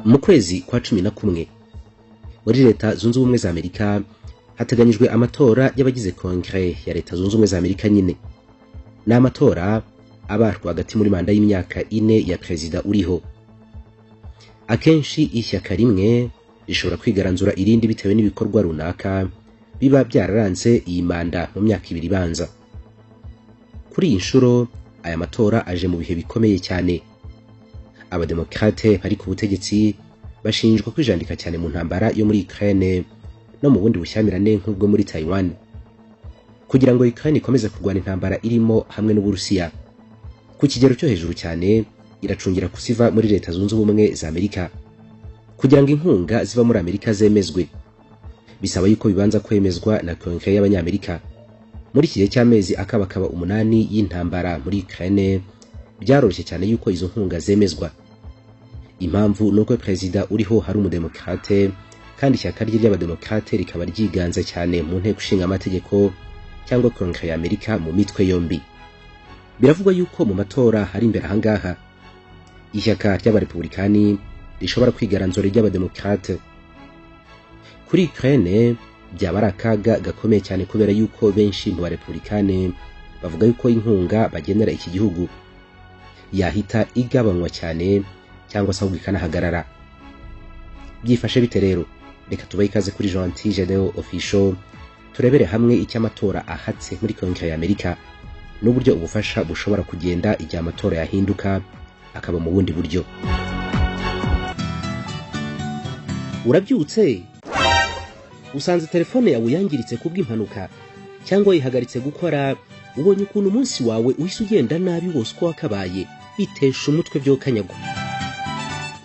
Mu kwezi kwa 11 muri leta zunze ubumwe za Amerika hateganyijwe amatora y'abagize Kongere ya leta zunze ubumwe za Amerika nyine. N'amatora aba rwagati muri manda y'imyaka 4 ya perezida uriho. Akenshi ishyaka rimwe rishobora kwigaranzura irindi bitewe n'ibikorwa runaka biba byararanze iyi manda mu myaka 2 ibanza. Kuri iyi nshuro aya matora aje mu bihe bikomeye cyane. Abademokrate bari ku butegetsi bashinjwa kwijandika cyane mu ntambara yo muri Ukraine no mu bundi bushyamirane nk'ubwo muri Taiwan, kugira ngo Ukraine ikomeze kurwana intambara irimo hamwe n'Uburusiya ku kigero cyo hejuru cyane. Iracungira kusiva muri leta zunze ubumwe za Amerika. Kugira ngo inkunga ziva muri Amerika zemezwe bisaba yuko bibanza kwemezwa na Kongere y'Abanyamerika. Muri iki gihe cy'amezi akabakaba 8 y'intambara muri Ukraine byaroroshye cyane yuko izo nkunga zemezwa. Impamvu nuko perezida uriho hari umudemokrate kandi ishyaka ry'abademokrate rikaba ryiganze cyane mu nteko ishinga amategeko cyangwa Kongere y'Amerika mu mitwe yombi. Biravugwa yuko mu matora hari imbere ahangaha ishyaka ry'abarepublikani rishobora kwigaranzura ry'abademokrate. Kuri Ukraine byaba ari akaga gakomeye cyane kubera yuko benshi mu barepublikani bavuga yuko inkunga bagenera iki gihugu yahita igabanywa cyane cyangwa se ahubwo ikanahagarara. Byifashe bite rero? Reka tubaye ikaze kuri Gentil Gédéo Official turebere hamwe icy'amatora ahatse muri Kongere y'Amerika n'uburyo ubufasha bushobora kugenda igihe amatora yahinduka akaba mu bundi buryo. Urabyutse usanze telefone yawe yangiritse kubw'impanuka cyangwa yihagaritse gukora, ubonye ukuntu umunsi wawe uhise ugenda nabi wose uko wakabaye, bitesha umutwe byo kanyagwa.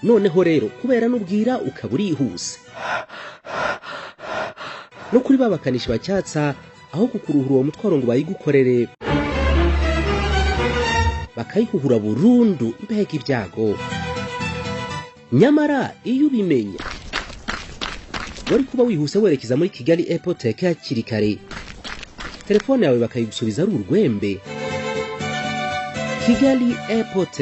Noneho rero kubera n'ubwira ukaba urihuse no kuri babakanishi bacyatsa aho kukuruhura uwo mutwaro ngo bayigukorere bakayikuhura burundu, mbega ibyago. Nyamara iyo ubimenya wari kuba wihuse werekeza muri Kigali Airport hakiri kare, telefone yawe bakayigusubiza ari urwembe. Kigali Airport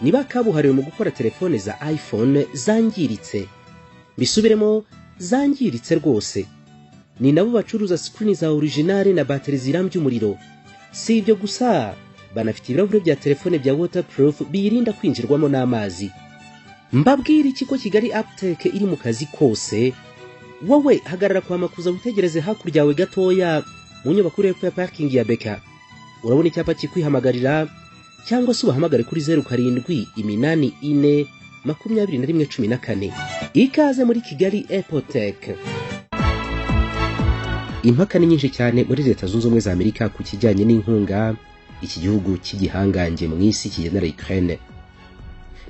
niba kabuhariwe mu gukora telefone za iPhone zangiritse, bisubiremo zangiritse rwose. Ni nabo bacuruza screen za original na battery zirambye umuriro. Si ibyo gusa, banafite ibirahure bya telefone bya waterproof biyirinda kwinjirwamo n'amazi. Mbabwira iki ko Kigali Aptech iri mu kazi kose? Wowe hagarara kwa makuza utegereze hakurya yawe gatoya mu nyubako iri ya parking ya Beka. Urabona icyapa kikwihamagarira cyangwa se ubahamagare kuri 0784 Ikaze muri Kigali Airport. Impaka ni nyinshi cyane muri leta zunze ubumwe za Amerika ku kijyanye n'inkunga iki gihugu cy'igihangange mu isi kigenera Ukraine.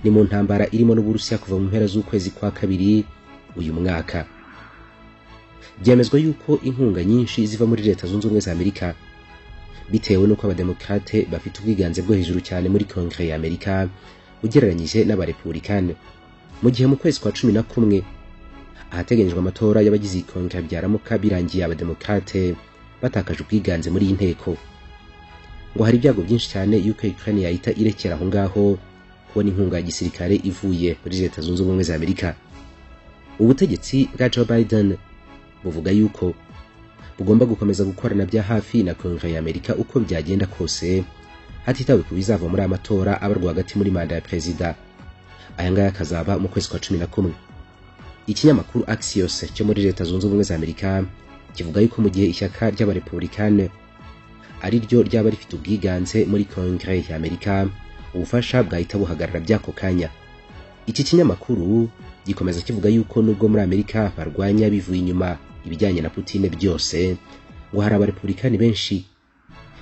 Ni mu ntambara irimo n'Uburusiya kuva mu mpera z'ukwezi kwa 2 uyu mwaka. Byemezwa yuko inkunga nyinshi ziva muri leta zunze ubumwe za Amerika bitewe nuko abademokrate bafite ubwiganze bwo hejuru cyane muri Kongere y'Amerika ugereranyije n'abarepublikani. Mu gihe mu kwezi kwa 11 ahateganyijwe amatora y'abagize Kongere byaramuka birangiye abademokrate batakaje ubwiganze muri iyi nteko, ngo hari ibyago byinshi cyane yuko Ukraine yahita irekera aho ngaho kubona inkunga ya gisirikare ivuye muri leta zunze ubumwe za Amerika. Ubutegetsi bwa Joe Biden buvuga yuko bugomba gukomeza gukorana bya hafi na Kongere y'Amerika uko byagenda kose hatitawe ku bizava muri amatora aba rwagati muri manda ya perezida. Aya ngaya kazaba mu kwezi kwa 11. Ikinyamakuru Axios cyo muri leta zunze ubumwe za Amerika kivuga yuko mu gihe ishyaka ry'abarepublikani ari ryo ryaba rifite ubwiganze muri Kongere y'Amerika, ubufasha bwahita buhagarara byako kanya. Iki kinyamakuru gikomeza kivuga yuko nubwo muri Amerika barwanya bivuye inyuma ibijyanye na Putin byose, ngo hari abarepublikani benshi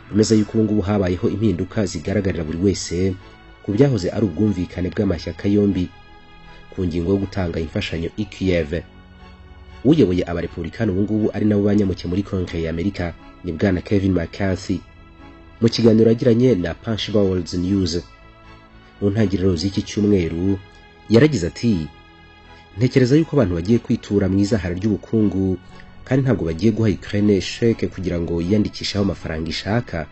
bemeza yuko ngubu habayeho impinduka zigaragarira buri wese ku byahoze ari ubwumvikane bw'amashyaka yombi ku ngingo yo gutanga imfashanyo i Kiev. Uyoboye abarepublikani ubu ngubu ari nabo banyamuke muri Kongere y'Amerika ni bwana Kevin McCarthy. Mu kiganiro yagiranye na Punchbowl News mu ntangiriro z'iki cyumweru yaragize ati, ntekereza yuko abantu bagiye kwitura mu izahara ry'ubukungu kandi ntabwo bagiye guha Ukraine sheke kugira ngo yiyandikishaho amafaranga ishaka.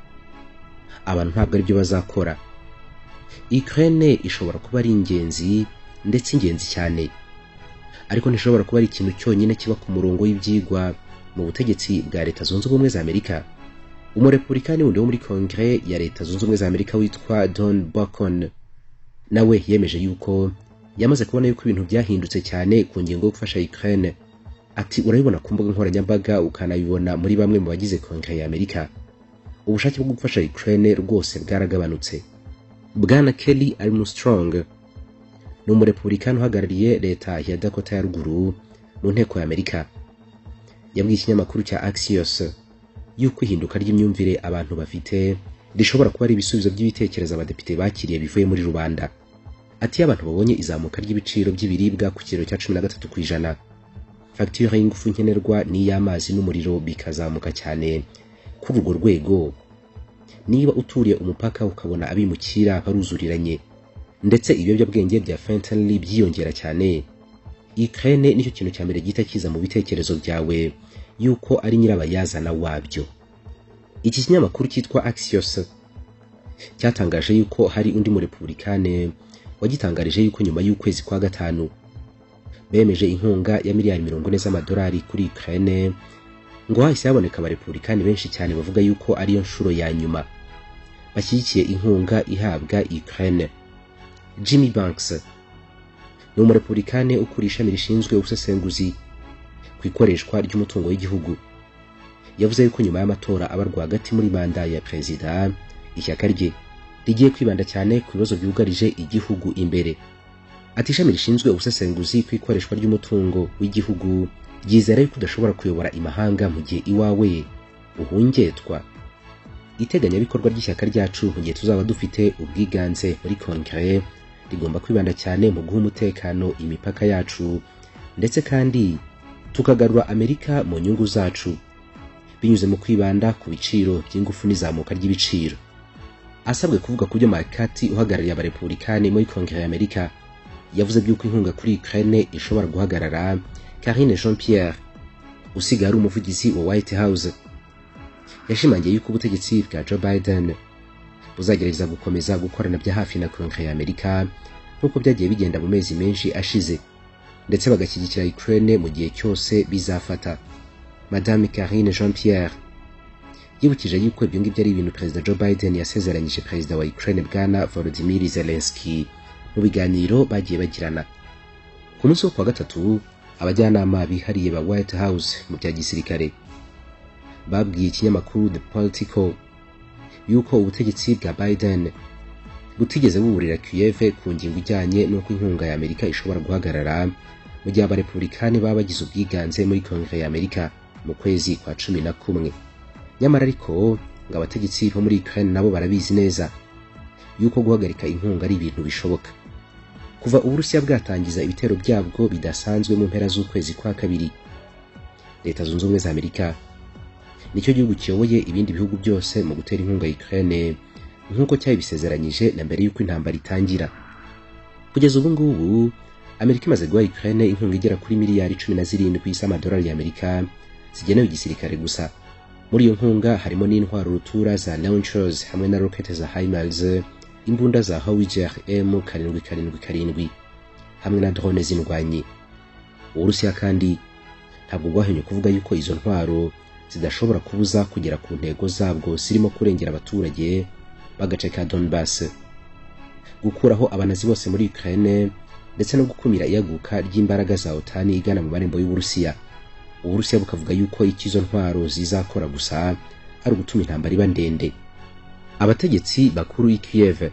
Abantu ntabwo ari byo bazakora. Ukraine ishobora kuba ari ingenzi ndetse ingenzi cyane, ariko ntishobora kuba ari ikintu cyonyine kiba ku murongo w'ibyigwa mu butegetsi bwa Leta Zunze Ubumwe za Amerika. Umurepublikani wundi wo muri Kongere ya Leta Zunze Ubumwe za Amerika witwa Don Bacon nawe yemeje yuko yamaze kubona yuko ibintu byahindutse cyane ku ngingo yo gufasha Ukraine. Ati urabibona ku mbuga nkoranyambaga ukanabibona muri bamwe mu bagize Kongere ya Amerika, ubushake bwo gufasha Ukraine rwose bwaragabanutse. Bwana Kelly Armstrong ni umurepublikani uhagarariye leta ya Dakota ya ruguru mu nteko ya Amerika, yabwiye ikinyamakuru cya Axios yuko ihinduka ry'imyumvire abantu bafite rishobora kuba ari ibisubizo by'ibitekerezo abadepite bakiriye bivuye muri rubanda. Ati abantu babonye izamuka ry'ibiciro by'ibiribwa ku kigero cya 13%, fagitire y'ingufu nkenerwa n'iy'amazi n'umuriro bikazamuka cyane kuri urwo rwego. Niba uturiye umupaka ukabona abimukira baruzuriranye ndetse ibiyobyabwenge bya fentanyl byiyongera cyane, Ukraine nicyo kintu cya mbere gihita kiza mu bitekerezo byawe yuko ari nyirabayazana wabyo. Iki kinyamakuru cyitwa Axios cyatangaje yuko hari undi murepublikane wagitangarije yuko nyuma y'ukwezi kwa gatanu bemeje inkunga ya miliyari 40 z'amadolari kuri Ukraine, ngo hahise haboneka abarepublikani benshi cyane bavuga yuko ariyo nshuro ya nyuma bashyigikiye inkunga ihabwa Ukraine. Jimmy Banks ni umurepublikane ukuriye ishami rishinzwe ubusesenguzi ku ikoreshwa ry'umutungo w'igihugu, yavuze yuko nyuma y'amatora aba rwagati muri manda ya perezida, ishyaka rye rigiye kwibanda cyane ku bibazo byugarije igihugu imbere. Ati ishami rishinzwe ubusesenguzi ku ikoreshwa ry'umutungo w'igihugu ryizera yuko udashobora kuyobora imahanga mu gihe iwawe uhungetwa. Iteganyabikorwa ry'ishyaka ryacu mu gihe tuzaba dufite ubwiganze muri Kongere rigomba kwibanda cyane mu guha umutekano imipaka yacu, ndetse kandi tukagarura Amerika mu nyungu zacu binyuze mu kwibanda ku biciro by'ingufu n'izamuka ry'ibiciro. Asabwe kuvuga ku byo McCarthy uhagarariye abarepublikani muri Kongere ya Amerika yavuze by'uko inkunga kuri Ukraine ishobora guhagarara, Karine Jean-Pierre usigaye ari umuvugizi wa White House yashimangiye yuko ubutegetsi bwa Joe Biden buzagerageza gukomeza gukorana bya hafi na Kongere ya Amerika nk'uko byagiye bigenda mu mezi menshi ashize, ndetse bagashyigikira Ukraine mu gihe cyose bizafata. Madame Karine Jean-Pierre yibukije yuko ibyo ngibyo ari ibintu Perezida Joe Biden yasezeranyije Perezida wa Ukraine Bwana Volodymyr Zelensky mu biganiro bagiye bagirana. Ku munsi wo kwa gatatu, abajyanama bihariye ba White House mu bya gisirikare babwiye ikinyamakuru The Political yuko ubutegetsi bwa Biden butigeze buburira Kiev ku ngingo ijyanye n'uko inkunga ya Amerika ishobora guhagarara mu gihe abarepublikani baba bagize ubwiganze muri Kongere ya Amerika mu kwezi kwa 11. Nyamara ariko ngo abategetsi bo muri Ukraine nabo barabizi neza yuko guhagarika inkunga ari ibintu bishoboka. Kuva Uburusiya bwatangiza ibitero byabwo bidasanzwe mu mpera z'ukwezi kwa kabiri, Leta Zunze Ubumwe za Amerika nicyo gihugu kiyoboye ibindi bihugu byose mu gutera inkunga Ukraine nk'uko cyabisezeranyije na mbere y'uko intambara itangira. Kugeza ubu ngubu Amerika imaze guha Ukraine inkunga igera kuri miliyari 17 z'amadolari y'Amerika zigenewe igisirikare gusa. Muri iyo nkunga harimo n'intwaro rutura za launchers hamwe na rocket za HIMARS, imbunda za Howitzer M777 hamwe na drone z'indwanyi. Uburusiya kandi ntabwo bwahenye kuvuga yuko izo ntwaro zidashobora kubuza kugera ku ntego zabwo zirimo kurengera abaturage b'agace ka Donbass, gukuraho abanazi bose muri Ukraine, ndetse no gukumira iyaguka ry'imbaraga za OTAN igana mu marembo y'Uburusiya. Uburusiya bukavuga yuko ikizo ntwaro zizakora gusa ari ugutuma intambara iba ndende. Abategetsi bakuru i Kiev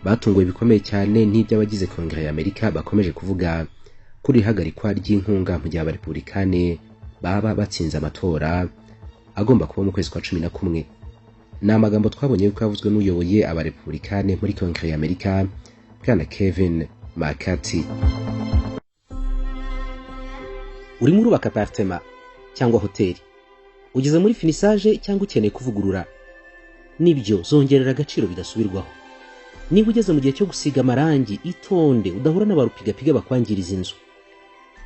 batunguwe bikomeye cyane n'iby'abagize Kongere ya Amerika bakomeje kuvuga kuri ihagarikwa ry'inkunga mu gihe abarepublikane baba batsinze amatora agomba kuba mu kwezi kwa 11. Ni amagambo twabonye yuko yavuzwe n'uyoboye abarepublikane muri Kongere ya Amerika, Bwana Kevin McCarthy. Urimo urubaka apartment cyangwa hoteli, ugeze muri finissage cyangwa ukeneye kuvugurura, nibyo zongerera agaciro bidasubirwaho. Niba ugeze mu gihe cyo gusiga amarangi, itonde udahura n'abarupigapiga bakwangiriza inzu.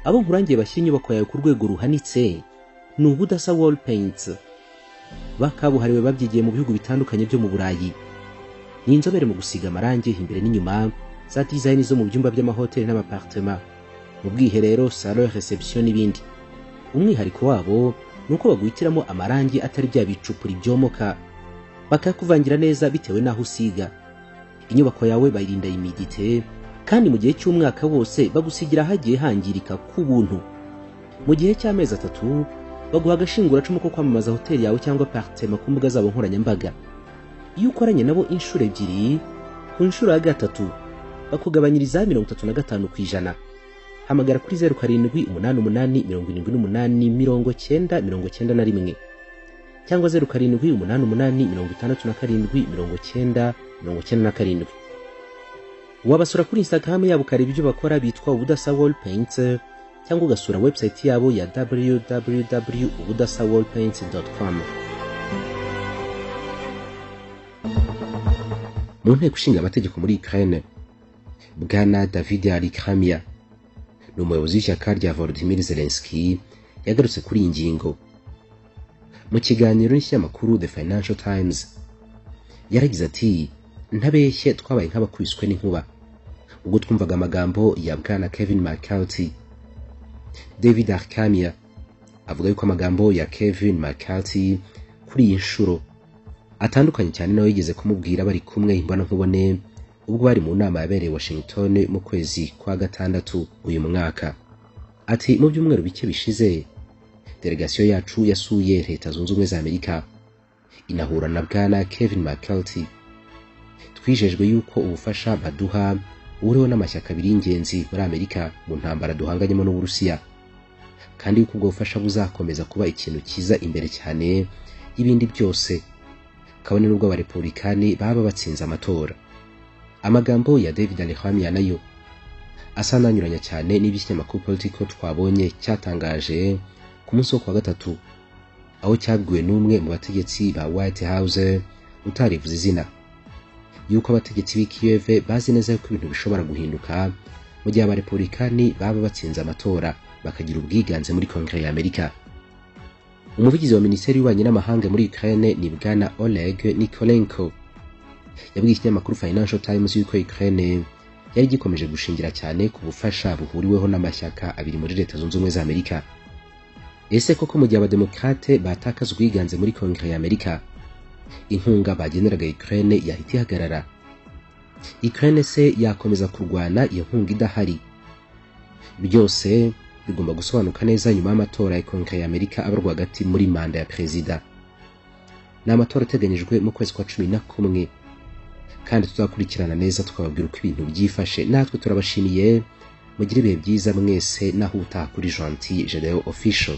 Abo nkurangiye bashyira inyubako yawe ku rwego ruhanitse ni ubudasa wall paints. Bakabuhariwe babyigiye mu bihugu bitandukanye byo mu Burayi. Ni inzobere mu gusiga amarangi imbere n'inyuma, za design zo mu byumba by'amahoteli n'amapartement, mu bwiherero, salon, reception n'ibindi. Umwihariko wabo nuko baguhitiramo amarangi atari bya bicupuri byomoka, bakakuvangira neza bitewe naho usiga. Inyubako yawe bayirinda imidite, kandi mu gihe cy'umwaka wose bagusigira hagiye hangirika ku buntu. Mu gihe cy'amezi 3 baguha agashinguracumu ko kwamamaza hoteli yawe cyangwa apartment ku mbuga zabo nkoranyambaga. Iyo ukoranye nabo inshuro 2, ku nshuro ya 3 bakugabanyiriza 35%. Hamagara kuri 0788788991 cyangwa 0788567997. Wabasura kuri Instagram yabo ukareba ibyo bakora, bitwa Ubudasa Wall Paint, cyangwa ugasura website yabo ya www.ubudasawallpaint.com. Mu nteko ishinga amategeko muri Ukraine, Bwana David Alikhamia ni umuyobozi w'ishyaka rya Volodymyr Zelensky yagarutse kuri iyi ngingo. Mu kiganiro n'ikinyamakuru The Financial Times yaragize ati, ntabeshye twabaye nk'abakubiswe n'inkuba ubwo twumvaga amagambo ya Bwana Kevin McCarthy. David Alikhamia avuga yuko amagambo ya Kevin McCarthy kuri iyi nshuro atandukanye cyane nawe yigeze kumubwira bari kumwe imbona nkubone ubwo bari mu nama yabereye Washington mu kwezi kwa 6 uyu mwaka. Ati, mu byumweru bike bishize delegation yacu yasuye Leta Zunze Ubumwe za Amerika inahura na Bwana Kevin McCarthy. Twijejwe yuko ubufasha baduha uriho n'amashyaka abiri y'ingenzi muri Amerika mu ntambara duhanganyemo n'Uburusiya, kandi yuko ubwo bufasha buzakomeza kuba ikintu kiza imbere cyane y'ibindi byose, kabone n'ubwo abarepublikani baba batsinze amatora. Amagambo ya David Alikhamia nayo asa nanyuranya cyane n'iby'ikinyamakuru Politico twabonye cyatangaje ku munsi wo kwa 3, aho cyabwiwe n'umwe mu bategetsi ba White House utarivuze izina, yuko abategetsi b'i Kiev bazi neza ko ibintu bishobora guhinduka mu gihe abarepublikani baba batsinze amatora bakagira ubwiganze muri Kongere ya Amerika. Umuvugizi wa Minisiteri y'Ububanyi n'Amahanga muri Ukraine ni Bwana Oleg Nikolenko yabwiye ikinyamakuru Financial Times yuko Ukraine yari gikomeje gushingira cyane ku bufasha buhuriweho n'amashyaka abiri muri Leta Zunze Ubumwe za Amerika. Ese koko mu gihe abademokrate batakaza ubwiganze muri Kongere ya Amerika, inkunga bageneraga Ukraine yahita ihagarara? Ukraine se yakomeza kurwana iyo nkunga idahari? Byose bigomba gusobanuka neza nyuma y'amatora ya Kongere ya Amerika abarwa hagati muri manda ya perezida. Ni amatora ateganyijwe mu kwezi kwa 11, kandi tuzakurikirana neza tukababwira uko ibintu byifashe. Natwe turabashimiye, mugire ibihe byiza mwese, naho utaha kuri Gentil Gedeon Official.